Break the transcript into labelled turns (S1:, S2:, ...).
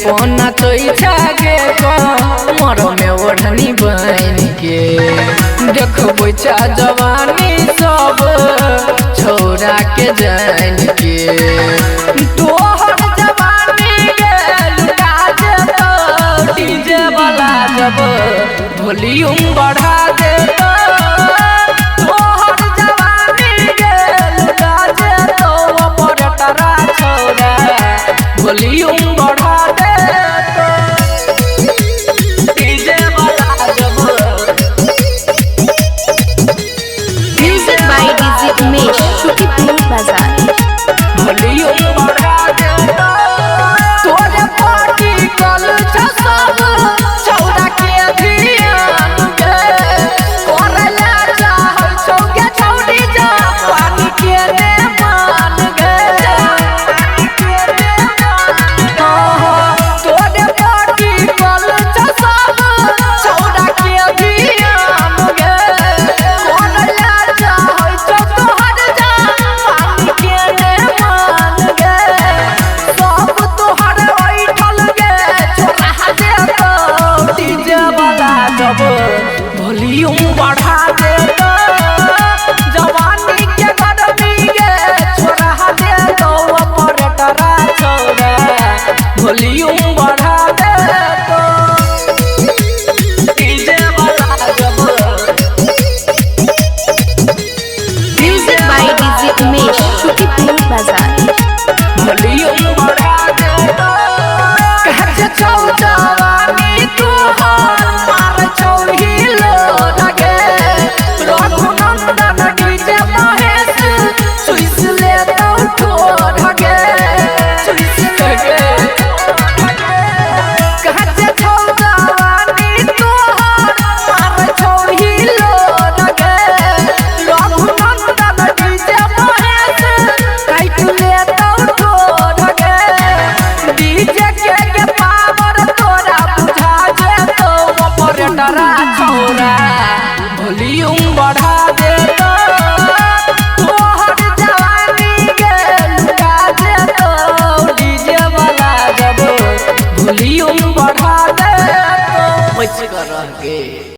S1: पौना तो छागे कमर में ओढ़नी बन के देखो चा जवानी सब छोरा के जान के तोहर जवानी गे लुटा जेतो डीजे वाला जब वॉल्यूम बढ़ा देतो तोहर जवानी गे लुटा जेतो ऑपरेटरा छोरा वॉल्यूम बढ़ा देतो डीजे वाला जब
S2: music by DJ Umesh Shukipur बाजार
S1: वॉल्यूम बढ़ा देतो तोरे पार्टी कल सब छौरा के धियान गे करला चाहै छौगे छौरी जा पानी के ने मान गे तोरे पार्टी कल सब छौरा के धियान गे करला चाहै छौ तोहर जा पानी के ने मान गे सब तोहर बैठल गे छोरा देतो डीजे वाला जब वॉल्यूम बढ़ा देतो जवानी के गरमी गे छोरा देतो ऑपरेटरा छोरा वॉल्यूम बढ़ा देतो डीजे वाला जब
S2: music by DJ Umesh Shukipur बाजार
S1: वॉल्यूम बढ़ा देतो कहते छौ जवानी तोहर मार छौ हिलो लगे रघुनंदन डीजे महेश सुइस ले तो ठोर गे सुइस लगे कहते छौ जवानी तोहर मार छौ हिलो लगे रघुनंदन डीजे महेश काट ले तो ठोर गे डीजे के पावर तोरा बुझा जेतो ऑपरेटरा छोरा वॉल्यूम